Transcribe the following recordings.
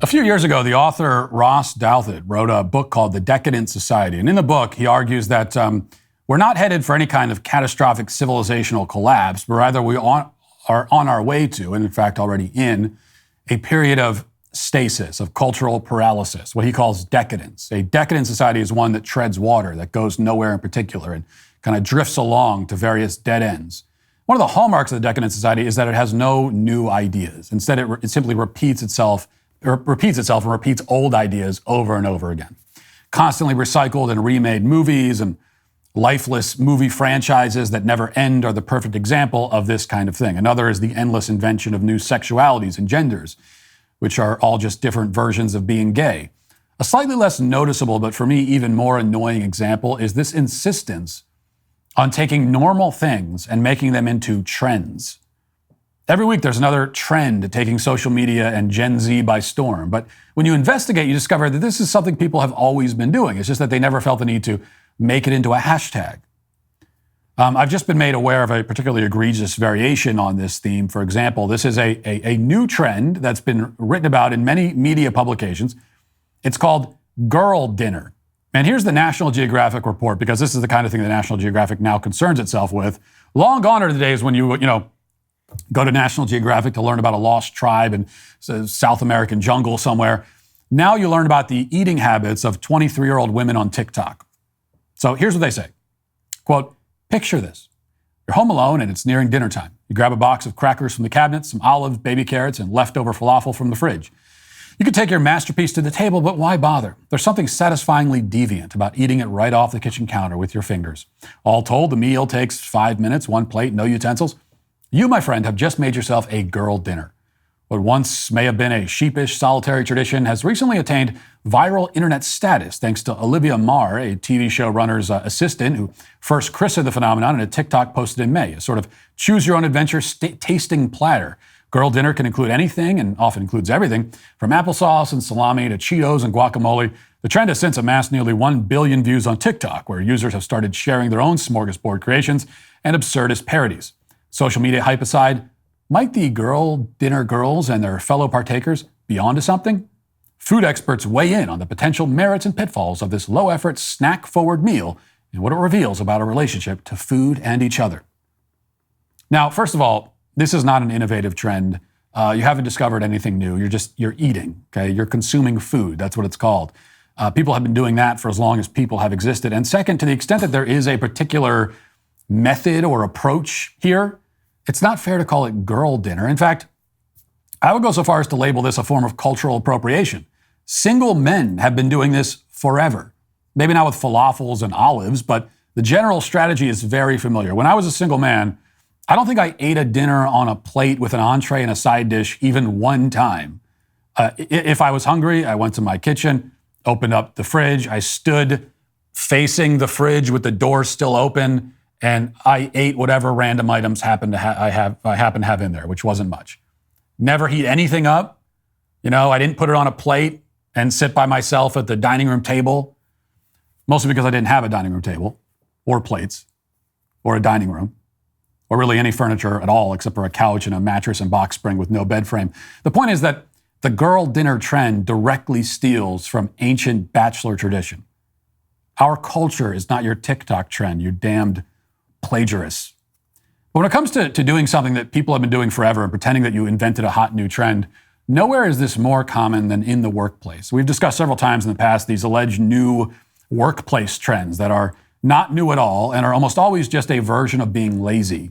A few years ago, the author Ross Douthat wrote a book called The Decadent Society. And in the book, he argues that we're not headed for any kind of catastrophic civilizational collapse, but rather we are on our way to, and in fact already in, a period of stasis, of cultural paralysis, what he calls decadence. A decadent society is one that treads water, that goes nowhere in particular, and kind of drifts along to various dead ends. One of the hallmarks of the decadent society is that it has no new ideas. Instead, it simply repeats itself and repeats old ideas over and over again. Constantly recycled and remade movies and lifeless movie franchises that never end are the perfect example of this kind of thing. Another is the endless invention of new sexualities and genders, which are all just different versions of being gay. A slightly less noticeable, but for me even more annoying example is this insistence on taking normal things and making them into trends. Every week there's another trend taking social media and Gen Z by storm. But when you investigate, you discover that this is something people have always been doing. It's just that they never felt the need to make it into a hashtag. I've just been made aware of a particularly egregious variation on this theme. For example, this is a new trend that's been written about in many media publications. It's called girl dinner. And here's the National Geographic report, because this is the kind of thing the National Geographic now concerns itself with. Long gone are the days when you go to National Geographic to learn about a lost tribe in South American jungle somewhere. Now you learn about the eating habits of 23-year-old women on TikTok. So here's what they say. Quote, picture this. You're home alone and it's nearing dinner time. You grab a box of crackers from the cabinet, some olives, baby carrots, and leftover falafel from the fridge. You could take your masterpiece to the table, but why bother? There's something satisfyingly deviant about eating it right off the kitchen counter with your fingers. All told, the meal takes 5 minutes, one plate, no utensils. You, my friend, have just made yourself a girl dinner. What once may have been a sheepish, solitary tradition has recently attained viral internet status thanks to Olivia Marr, a TV show runner's assistant who first christened the phenomenon in a TikTok posted in May, a sort of choose-your-own-adventure tasting platter. Girl dinner can include anything and often includes everything, from applesauce and salami to Cheetos and guacamole. The trend has since amassed nearly 1 billion views on TikTok, where users have started sharing their own smorgasbord creations and absurdist parodies. Social media hype aside, might the girl dinner girls and their fellow partakers be onto something? Food experts weigh in on the potential merits and pitfalls of this low-effort, snack-forward meal and what it reveals about a relationship to food and each other. Now, first of all, this is not an innovative trend. You haven't discovered anything new. You're eating, okay? You're consuming food. That's what it's called. People have been doing that for as long as people have existed. And second, to the extent that there is a particular method or approach here, it's not fair to call it girl dinner. In fact, I would go so far as to label this a form of cultural appropriation. Single men have been doing this forever. Maybe not with falafels and olives, but the general strategy is very familiar. When I was a single man, I don't think I ate a dinner on a plate with an entree and a side dish even one time. If I was hungry, I went to my kitchen, opened up the fridge, I stood facing the fridge with the door still open, and I ate whatever random items I happen to have in there, which wasn't much. Never heat anything up. I didn't put it on a plate and sit by myself at the dining room table, mostly because I didn't have a dining room table or plates or a dining room or really any furniture at all except for a couch and a mattress and box spring with no bed frame. The point is that the girl dinner trend directly steals from ancient bachelor tradition. Our culture is not your TikTok trend, you damned plagiarists. But when it comes to doing something that people have been doing forever and pretending that you invented a hot new trend, nowhere is this more common than in the workplace. We've discussed several times in the past these alleged new workplace trends that are not new at all and are almost always just a version of being lazy.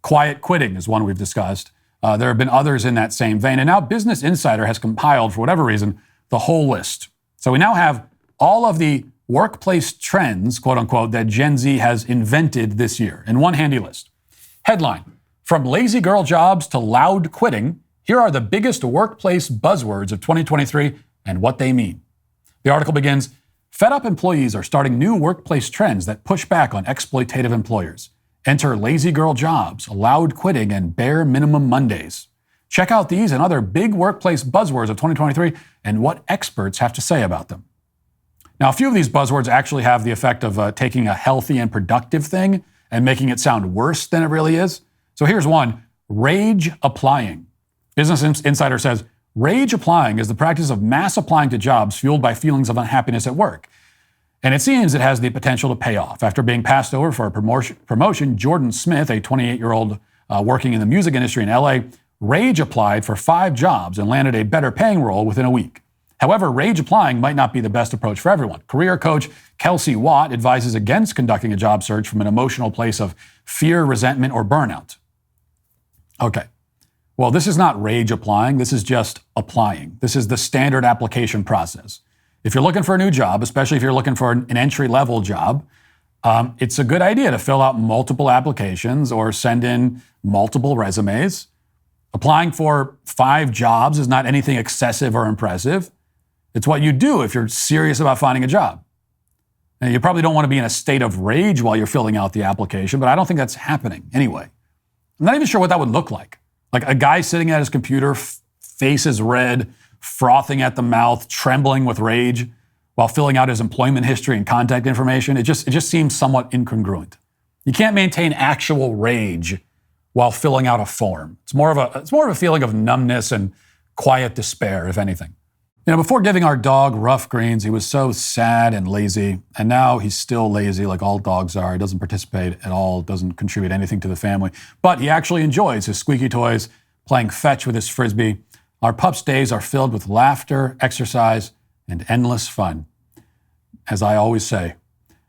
Quiet quitting is one we've discussed. There have been others in that same vein. And now Business Insider has compiled, for whatever reason, the whole list. So we now have all of the workplace trends, quote unquote, that Gen Z has invented this year in one handy list. Headline, from lazy girl jobs to loud quitting, here are the biggest workplace buzzwords of 2023 and what they mean. The article begins, fed up employees are starting new workplace trends that push back on exploitative employers. Enter lazy girl jobs, loud quitting, and bare minimum Mondays. Check out these and other big workplace buzzwords of 2023 and what experts have to say about them. Now, a few of these buzzwords actually have the effect of taking a healthy and productive thing and making it sound worse than it really is. So here's one, rage applying. Business Insider says, Rage applying is the practice of mass applying to jobs fueled by feelings of unhappiness at work. And it seems it has the potential to pay off. After being passed over for a promotion, Jordan Smith, a 28-year-old working in the music industry in LA, rage applied for 5 jobs and landed a better paying role within a week. However, rage applying might not be the best approach for everyone. Career coach Kelsey Watt advises against conducting a job search from an emotional place of fear, resentment, or burnout. Okay. Well, this is not rage applying. This is just applying. This is the standard application process. If you're looking for a new job, especially if you're looking for an entry-level job, it's a good idea to fill out multiple applications or send in multiple resumes. Applying for 5 jobs is not anything excessive or impressive. It's what you do if you're serious about finding a job. And you probably don't want to be in a state of rage while you're filling out the application, but I don't think that's happening anyway. I'm not even sure what that would look like. Like a guy sitting at his computer, face is red, frothing at the mouth, trembling with rage while filling out his employment history and contact information. It just seems somewhat incongruent. You can't maintain actual rage while filling out a form. It's more of a feeling of numbness and quiet despair, if anything. Before giving our dog Rough Greens, he was so sad and lazy, and now he's still lazy like all dogs are. He doesn't participate at all, doesn't contribute anything to the family, but he actually enjoys his squeaky toys, playing fetch with his Frisbee. Our pup's days are filled with laughter, exercise, and endless fun. As I always say,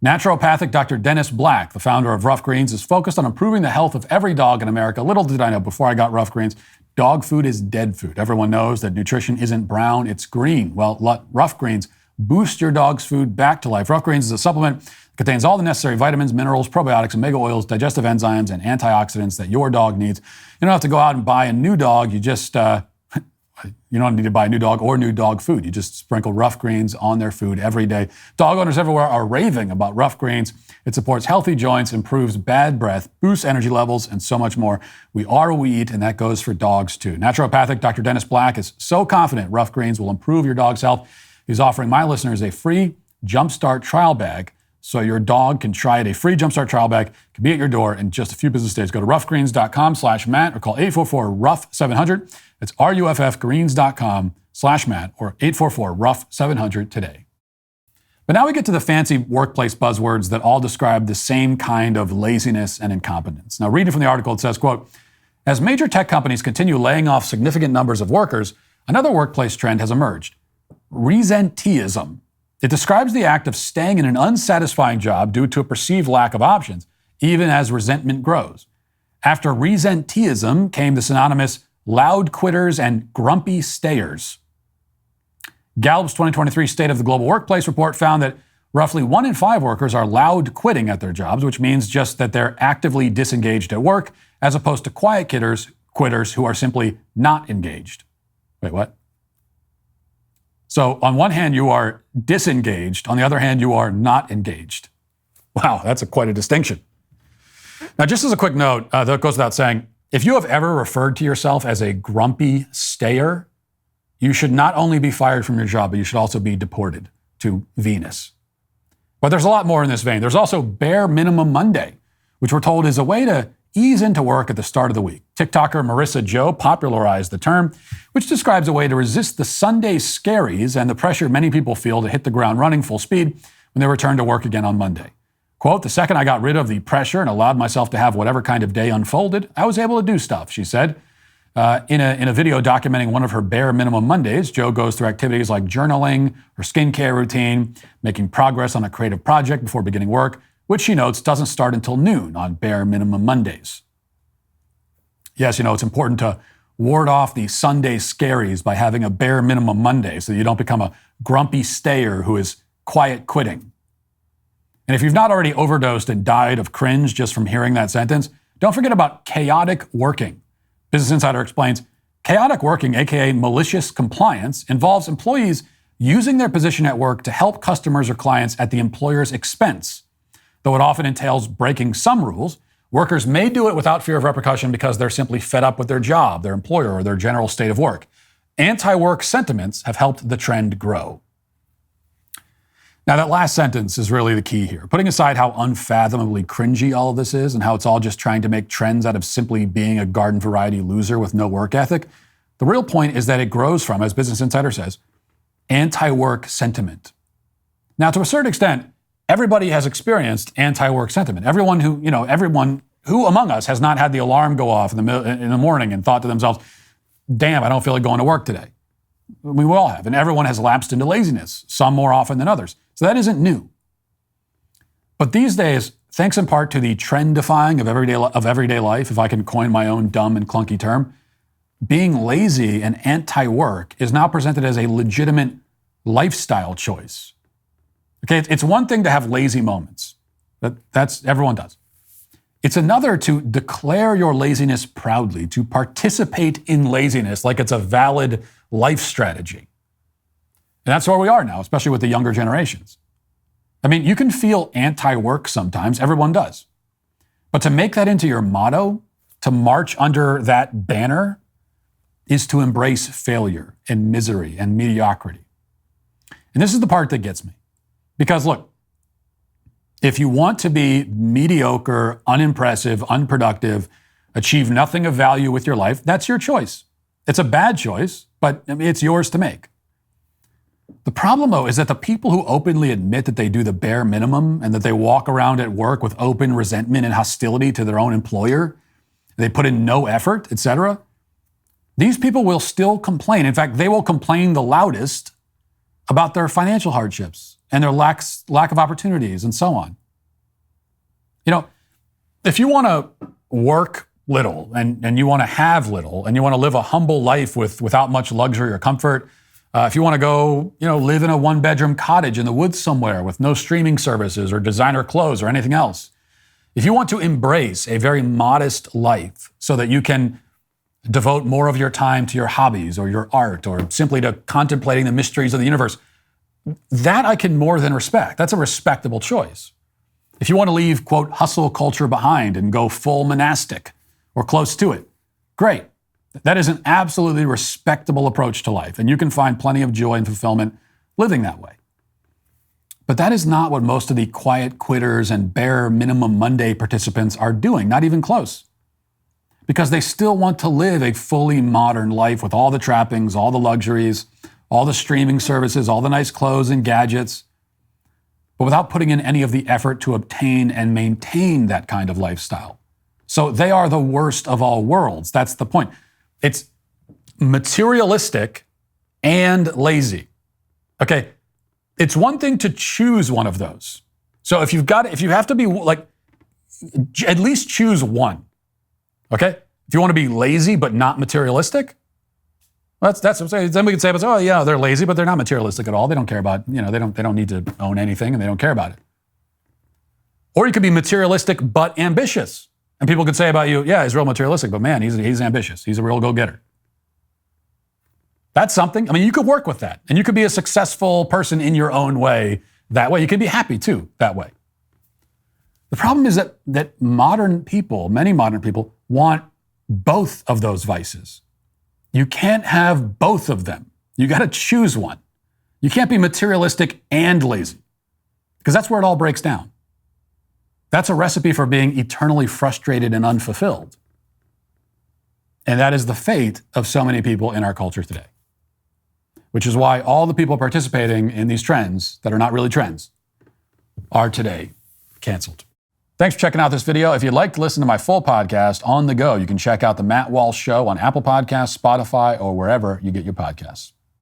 naturopathic Dr. Dennis Black, the founder of Rough Greens, is focused on improving the health of every dog in America. Little did I know before I got Rough Greens, dog food is dead food. Everyone knows that nutrition isn't brown, it's green. Well, Rough Greens boost your dog's food back to life. Rough Greens is a supplement that contains all the necessary vitamins, minerals, probiotics, omega oils, digestive enzymes, and antioxidants that your dog needs. You don't have to go out and buy a new dog. You don't need to buy a new dog or new dog food. You just sprinkle Rough Greens on their food every day. Dog owners everywhere are raving about Rough Greens. It supports healthy joints, improves bad breath, boosts energy levels, and so much more. We are what we eat, and that goes for dogs too. Naturopathic Dr. Dennis Black is so confident Rough Greens will improve your dog's health. He's offering my listeners a free Jumpstart trial bag so your dog can try it. A free Jumpstart trial bag can be at your door in just a few business days. Go to roughgreens.com/Matt or call 844-ROUGH-700. It's ruffgreens.com/Matt or 844-ROUGH-700 today. But now we get to the fancy workplace buzzwords that all describe the same kind of laziness and incompetence. Now, reading from the article, it says, quote, as major tech companies continue laying off significant numbers of workers, another workplace trend has emerged: resenteeism. It describes the act of staying in an unsatisfying job due to a perceived lack of options, even as resentment grows. After resenteeism came the synonymous loud quitters and grumpy stayers. Gallup's 2023 State of the Global Workplace report found that roughly 1 in 5 workers are loud quitting at their jobs, which means just that they're actively disengaged at work, as opposed to quiet quitters who are simply not engaged. Wait, what? So on one hand, you are disengaged. On the other hand, you are not engaged. Wow, that's quite a distinction. Now, just as a quick note, that goes without saying, if you have ever referred to yourself as a grumpy stayer, you should not only be fired from your job, but you should also be deported to Venus. But there's a lot more in this vein. There's also Bare Minimum Monday, which we're told is a way to ease into work at the start of the week. TikToker Marissa Joe popularized the term, which describes a way to resist the Sunday scaries and the pressure many people feel to hit the ground running full speed when they return to work again on Monday. Quote, the second I got rid of the pressure and allowed myself to have whatever kind of day unfolded, I was able to do stuff, she said. In a video documenting one of her Bare Minimum Mondays, Joe goes through activities like journaling, her skincare routine, making progress on a creative project before beginning work, which she notes doesn't start until noon on Bare Minimum Mondays. Yes, it's important to ward off the Sunday scaries by having a Bare Minimum Monday so that you don't become a grumpy stayer who is quiet quitting. And if you've not already overdosed and died of cringe just from hearing that sentence, don't forget about chaotic working. Business Insider explains, chaotic working, aka malicious compliance, involves employees using their position at work to help customers or clients at the employer's expense. Though it often entails breaking some rules, workers may do it without fear of repercussion because they're simply fed up with their job, their employer, or their general state of work. Anti-work sentiments have helped the trend grow. Now, that last sentence is really the key here. Putting aside how unfathomably cringy all of this is and how it's all just trying to make trends out of simply being a garden variety loser with no work ethic, The real point is that it grows from, as Business Insider says, anti-work sentiment. Now, to a certain extent, everybody has experienced anti-work sentiment. Everyone who among us has not had the alarm go off in the morning and thought to themselves, damn, I don't feel like going to work today. We all have, and everyone has lapsed into laziness, some more often than others. So that isn't new. But these days, thanks in part to the trend-defying of everyday life, if I can coin my own dumb and clunky term, being lazy and anti-work is now presented as a legitimate lifestyle choice. Okay, it's one thing to have lazy moments. That's everyone does. It's another to declare your laziness proudly, to participate in laziness like it's a valid life strategy. And that's where we are now, especially with the younger generations. I mean, you can feel anti-work sometimes, everyone does. But to make that into your motto, to march under that banner, is to embrace failure and misery and mediocrity. And this is the part that gets me. Because look, if you want to be mediocre, unimpressive, unproductive, achieve nothing of value with your life, that's your choice. It's a bad choice, but it's yours to make. The problem, though, is that the people who openly admit that they do the bare minimum and that they walk around at work with open resentment and hostility to their own employer, they put in no effort, etc., these people will still complain. In fact, they will complain the loudest about their financial hardships and their lack of opportunities and so on. You know, if you want to work little and you want to have little and you want to live a humble life without much luxury or comfort, if you want to go, live in a one-bedroom cottage in the woods somewhere with no streaming services or designer clothes or anything else, if you want to embrace a very modest life so that you can devote more of your time to your hobbies or your art or simply to contemplating the mysteries of the universe, that I can more than respect. That's a respectable choice. If you want to leave, quote, hustle culture behind and go full monastic or close to it, great. That is an absolutely respectable approach to life, and you can find plenty of joy and fulfillment living that way. But that is not what most of the quiet quitters and bare minimum Monday participants are doing, not even close. Because they still want to live a fully modern life with all the trappings, all the luxuries, all the streaming services, all the nice clothes and gadgets, but without putting in any of the effort to obtain and maintain that kind of lifestyle. So they are the worst of all worlds. That's the point. It's materialistic and lazy. Okay, it's one thing to choose one of those. So if you have to be like, at least choose one. Okay, if you want to be lazy but not materialistic, that's what I'm saying. Then we can say, oh yeah, they're lazy, but they're not materialistic at all. They don't care about, they don't need to own anything and they don't care about it. Or you could be materialistic but ambitious. And people could say about you, yeah, he's real materialistic, but man, he's ambitious. He's a real go-getter. That's something. I mean, you could work with that. And you could be a successful person in your own way that way. You could be happy too that way. The problem is that many modern people want both of those vices. You can't have both of them. You got to choose one. You can't be materialistic and lazy, because that's where it all breaks down. That's a recipe for being eternally frustrated and unfulfilled. And that is the fate of so many people in our culture today, which is why all the people participating in these trends that are not really trends are today canceled. Thanks for checking out this video. If you'd like to listen to my full podcast on the go, you can check out The Matt Walsh Show on Apple Podcasts, Spotify, or wherever you get your podcasts.